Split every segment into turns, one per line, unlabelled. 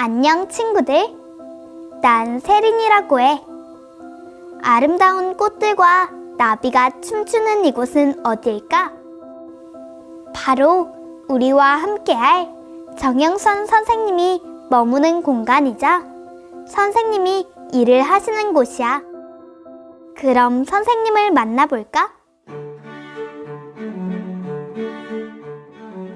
안녕 친구들, 난 세린이라고 해. 아름다운 꽃들과 나비가 춤추는 이곳은 어디일까? 바로 우리와 함께할 정영선 선생님이 머무는 공간이자 선생님이 일을 하시는 곳이야. 그럼 선생님을 만나볼까?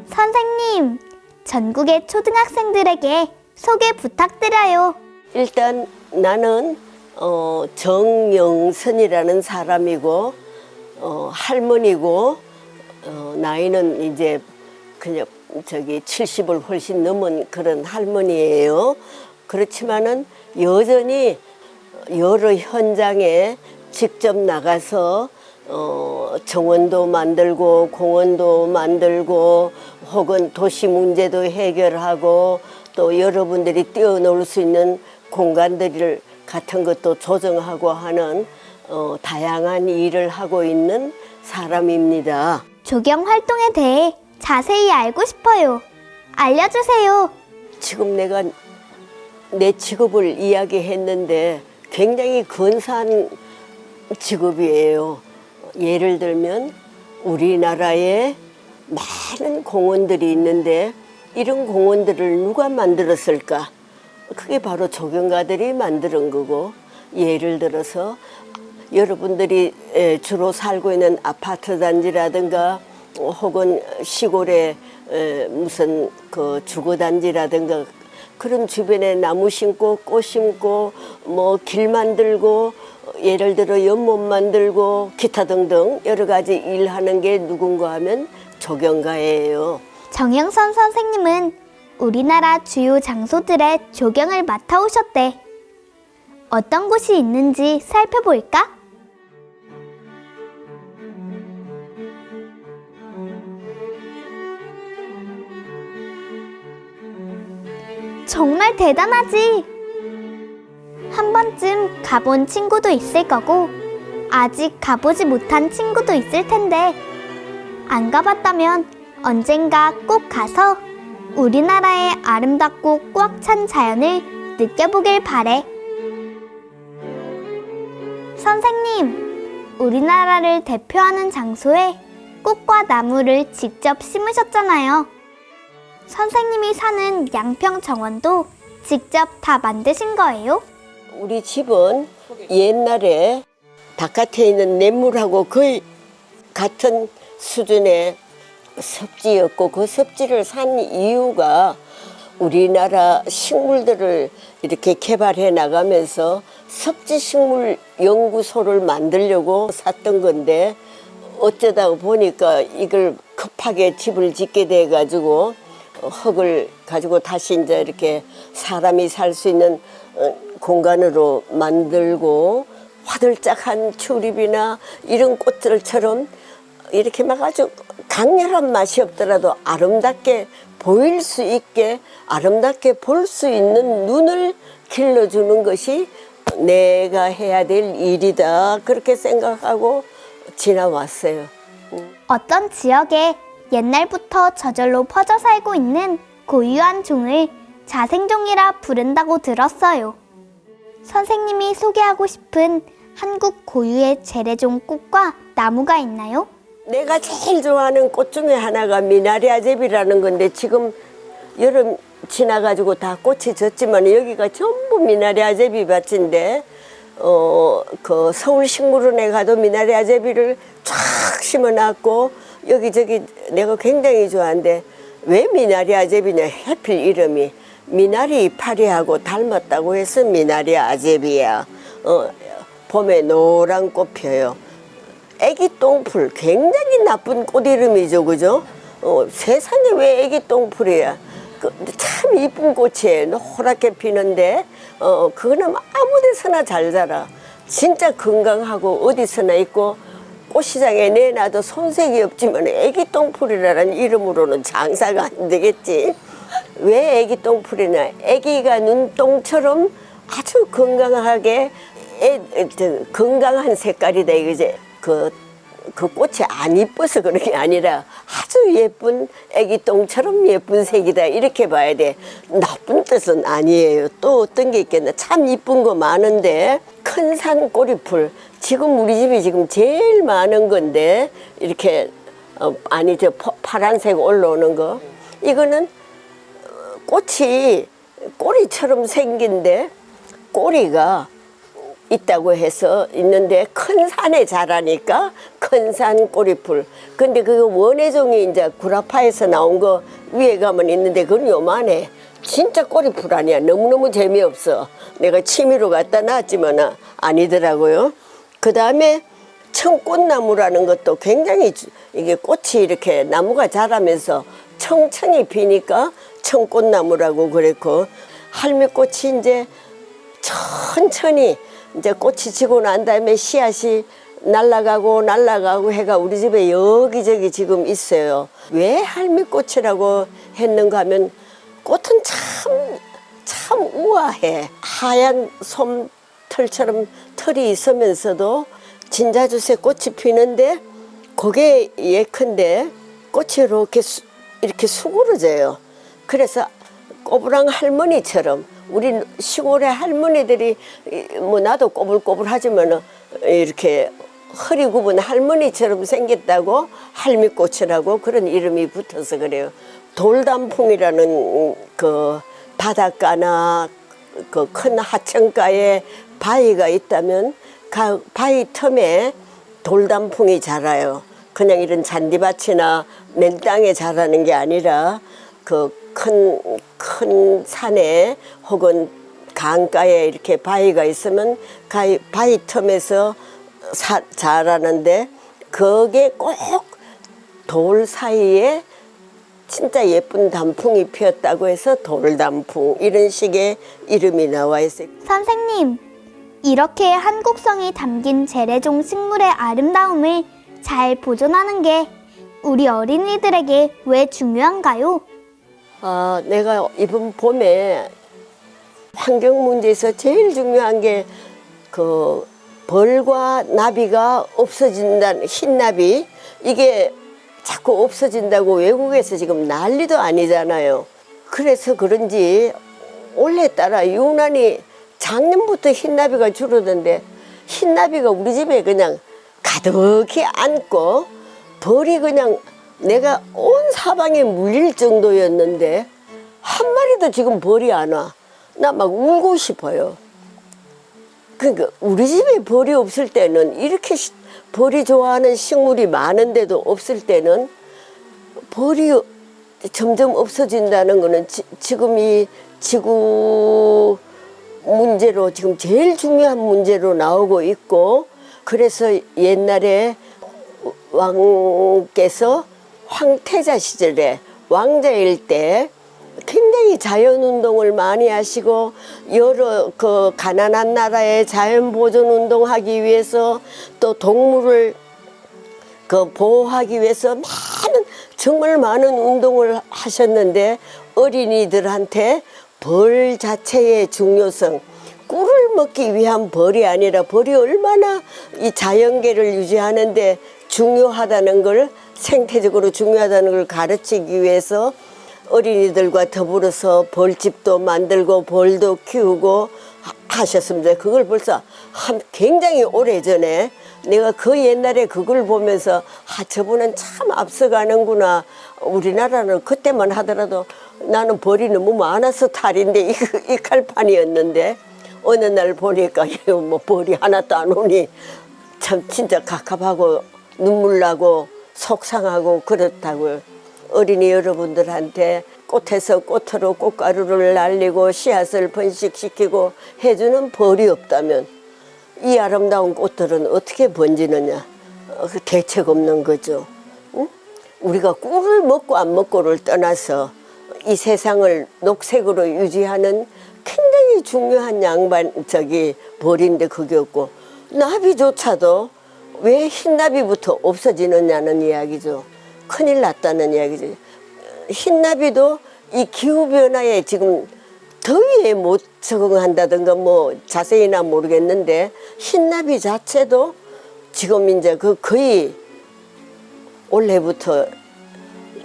선생님, 전국의 초등학생들에게 소개 부탁드려요.
일단 나는 정영선이라는 사람이고 할머니고 나이는 이제 그냥 70을 훨씬 넘은 그런 할머니예요. 그렇지만은 여전히 여러 현장에 직접 나가서 정원도 만들고 공원도 만들고 혹은 도시 문제도 해결하고 또 여러분들이 뛰어놀 수 있는 공간들 같은 것도 조정하고 하는 다양한 일을 하고 있는 사람입니다.
조경 활동에 대해 자세히 알고 싶어요. 알려주세요.
지금 내가 내 직업을 이야기했는데 굉장히 근사한 직업이에요. 예를 들면 우리나라에 많은 공원들이 있는데 이런 공원들을 누가 만들었을까? 그게 바로 조경가들이 만드는 거고, 예를 들어서 여러분들이 주로 살고 있는 아파트 단지라든가 혹은 시골에 무슨 그 주거단지라든가 그런 주변에 나무 심고 꽃 심고 뭐 길 만들고 예를 들어 연못 만들고 기타 등등 여러 가지 일하는 게 누군가 하면 조경가예요.
정영선 선생님은 우리나라 주요 장소들의 조경을 맡아오셨대. 어떤 곳이 있는지 살펴볼까? 정말 대단하지? 한 번쯤 가본 친구도 있을 거고 아직 가보지 못한 친구도 있을 텐데 안 가봤다면 언젠가 꼭 가서 우리나라의 아름답고 꽉 찬 자연을 느껴보길 바래. 선생님, 우리나라를 대표하는 장소에 꽃과 나무를 직접 심으셨잖아요. 선생님이 사는 양평 정원도 직접 다 만드신 거예요?
우리 집은 옛날에 바깥에 있는 냇물하고 거의 같은 수준의 섭지였고 그 섭지를 산 이유가 우리나라 식물들을 이렇게 개발해 나가면서 섭지식물 연구소를 만들려고 샀던 건데 어쩌다 보니까 이걸 급하게 집을 짓게 돼 가지고 흙을 가지고 다시 이제 이렇게 사람이 살 수 있는 공간으로 만들고 화들짝한 튤립이나 이런 꽃들처럼 이렇게 막 아주 강렬한 맛이 없더라도 아름답게 보일 수 있게 아름답게 볼 수 있는 눈을 길러주는 것이 내가 해야 될 일이다 그렇게 생각하고 지나왔어요.
어떤 지역에 옛날부터 저절로 퍼져 살고 있는 고유한 종을 자생종이라 부른다고 들었어요. 선생님이 소개하고 싶은 한국 고유의 재래종 꽃과 나무가 있나요?
내가 제일 좋아하는 꽃 중에 하나가 미나리아제비라는 건데 지금 여름 지나가지고 다 꽃이 졌지만 여기가 전부 미나리아제비 밭인데 그 서울식물원에 가도 미나리아제비를 쫙 심어놨고 여기저기 내가 굉장히 좋아하는데 왜 미나리아제비냐 하필 이름이 미나리 이파리하고 닮았다고 해서 미나리아제비야. 봄에 노란 꽃 펴요. 애기 똥풀 굉장히 나쁜 꽃 이름이죠, 그죠? 세상에 왜 애기 똥풀이야? 참 이쁜 꽃이에요. 노랗게 피는데 그거는 아무 데서나 잘 자라. 진짜 건강하고 어디서나 있고 꽃시장에 내놔도 손색이 없지만 애기 똥풀이라는 이름으로는 장사가 안 되겠지. 왜 애기 똥풀이냐? 애기가 눈동처럼 아주 건강하게 건강한 색깔이다 이거지. 그 그 꽃이 안 이뻐서 그런 게 아니라 아주 예쁜 애기 똥처럼 예쁜 색이다 이렇게 봐야 돼. 나쁜 뜻은 아니에요. 또 어떤 게 있겠나. 참 이쁜 거 많은데 큰 산 꼬리풀 지금 우리 집이 지금 제일 많은 건데 이렇게 아니 저 파란색 올라오는 거 이거는 꽃이 꼬리처럼 생긴데 꼬리가 있다고 해서 있는데 큰 산에 자라니까 큰 산 꼬리풀. 근데 그 원예종이 이제 구라파에서 나온 거 위에 가면 있는데 그건 요만해. 진짜 꼬리풀 아니야. 너무너무 재미없어. 내가 취미로 갖다 놨지만 아니더라고요. 그 다음에 청꽃나무라는 것도 굉장히 이게 꽃이 이렇게 나무가 자라면서 청청이 피니까 청꽃나무라고 그랬고 할미꽃이 이제 천천히 이제 꽃이 지고 난 다음에 씨앗이 날아가고 해가 우리 집에 여기저기 지금 있어요. 왜 할미꽃이라고 했는가 하면 꽃은 참 우아해. 하얀 솜털처럼 털이 있으면서도 진자주새 꽃이 피는데 그게 예컨대 꽃이 이렇게 수그러져요. 그래서 꼬부랑 할머니처럼 우리 시골의 할머니들이 뭐 나도 꼬불꼬불 하지만 이렇게 허리 굽은 할머니처럼 생겼다고 할미꽃이라고 그런 이름이 붙어서 그래요. 돌단풍이라는 그 바닷가나 그 큰 하천가에 바위가 있다면 그 바위 틈에 돌단풍이 자라요. 그냥 이런 잔디밭이나 맨 땅에 자라는 게 아니라 그 큰 산에 혹은 강가에 이렇게 바위가 있으면 바위 틈에서 자라는데 그게 꼭 돌 사이에 진짜 예쁜 단풍이 피었다고 해서 돌단풍 이런 식의 이름이 나와 있어요.
선생님, 이렇게 한국성이 담긴 재래종 식물의 아름다움을 잘 보존하는 게 우리 어린이들에게 왜 중요한가요?
내가 이번 봄에 환경 문제에서 제일 중요한 게 그 벌과 나비가 없어진다는 흰나비 이게 자꾸 없어진다고 외국에서 지금 난리도 아니잖아요. 그래서 그런지 올해따라 유난히 작년부터 흰나비가 줄어든데 흰나비가 우리 집에 그냥 가득히 앉고 벌이 그냥 내가 온 사방에 물릴 정도였는데 한 마리도 지금 벌이 안 와. 나 막 울고 싶어요. 그러니까 우리 집에 벌이 없을 때는 이렇게 벌이 좋아하는 식물이 많은데도 없을 때는 벌이 점점 없어진다는 거는 지금 이 지구 문제로 지금 제일 중요한 문제로 나오고 있고 그래서 옛날에 왕께서 황태자 시절에 왕자일 때 굉장히 자연운동을 많이 하시고 여러 그 가난한 나라의 자연보존 운동하기 위해서 또 동물을 그 보호하기 위해서 정말 많은 운동을 하셨는데 어린이들한테 벌 자체의 중요성 꿀을 먹기 위한 벌이 아니라 벌이 얼마나 이 자연계를 유지하는데 중요하다는 걸 생태적으로 중요하다는 걸 가르치기 위해서 어린이들과 더불어서 벌집도 만들고 벌도 키우고 하셨습니다. 그걸 벌써 굉장히 오래전에 내가 그 옛날에 그걸 보면서 저분은 참 앞서가는구나. 우리나라는 그때만 하더라도 나는 벌이 너무 많아서 탈인데 이 칼판이었는데 어느 날 보니까 뭐 벌이 하나도 안 오니 참 진짜 갑갑하고 눈물 나고 속상하고 그렇다고요. 어린이 여러분들한테 꽃에서 꽃으로 꽃가루를 날리고 씨앗을 번식시키고 해주는 벌이 없다면 이 아름다운 꽃들은 어떻게 번지느냐. 대책 없는 거죠. 응? 우리가 꿀을 먹고 안 먹고를 떠나서 이 세상을 녹색으로 유지하는 굉장히 중요한 벌인데 그게 없고 나비조차도 왜 흰나비부터 없어지느냐는 이야기죠. 큰일 났다는 이야기죠. 흰나비도 이 기후변화에 지금 더위에 못 적응한다든가 뭐 자세히나 모르겠는데 흰나비 자체도 지금 이제 거의 올해부터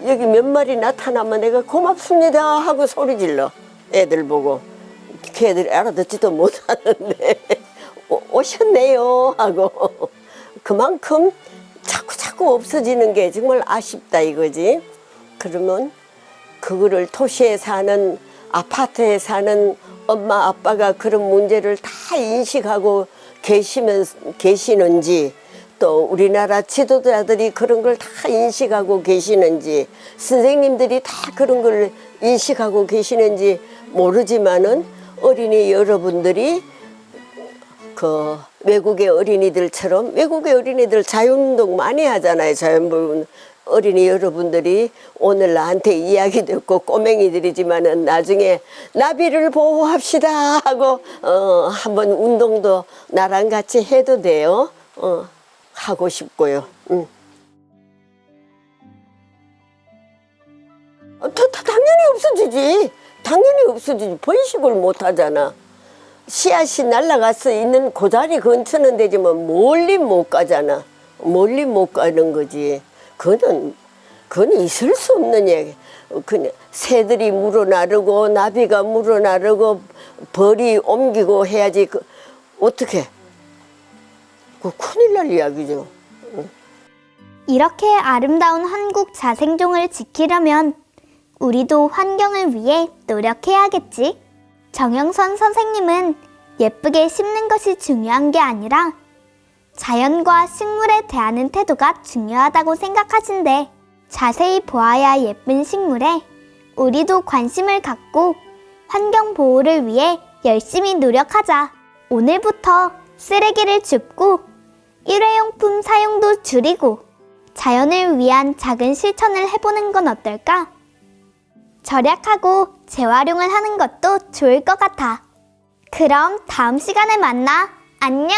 여기 몇 마리 나타나면 내가 고맙습니다 하고 소리 질러. 애들 보고. 걔들이 알아듣지도 못하는데 오셨네요 하고. 그만큼 자꾸 없어지는 게 정말 아쉽다 이거지. 그러면 그거를 도시에 사는, 아파트에 사는 엄마 아빠가 그런 문제를 다 인식하고 계시는지, 또 우리나라 지도자들이 그런 걸 다 인식하고 계시는지, 선생님들이 다 그런 걸 인식하고 계시는지 모르지만은 어린이 여러분들이 그 외국의 어린이들처럼, 외국의 어린이들 자유운동 많이 하잖아요. 자유운동. 어린이 여러분들이 오늘 나한테 이야기 듣고 꼬맹이들이지만은 나중에 나비를 보호합시다 하고 한번 운동도 나랑 같이 해도 돼요. 하고 싶고요. 당연히 없어지지. 당연히 없어지지. 번식을 못 하잖아. 씨앗이 날아가서 있는 그 자리 근처는 되지만 멀리 못 가잖아. 멀리 못 가는 거지. 그건 있을 수 없는 얘기. 그냥 새들이 물어나르고 나비가 물어나르고 벌이 옮기고 해야지. 어떻게? 그 큰일 날 이야기죠.
이렇게 아름다운 한국 자생종을 지키려면 우리도 환경을 위해 노력해야겠지. 정영선 선생님은 예쁘게 심는 것이 중요한 게 아니라 자연과 식물에 대하는 태도가 중요하다고 생각하신대. 자세히 보아야 예쁜 식물에 우리도 관심을 갖고 환경 보호를 위해 열심히 노력하자. 오늘부터 쓰레기를 줍고 일회용품 사용도 줄이고 자연을 위한 작은 실천을 해보는 건 어떨까? 절약하고 재활용을 하는 것도 좋을 것 같아. 그럼 다음 시간에 만나. 안녕!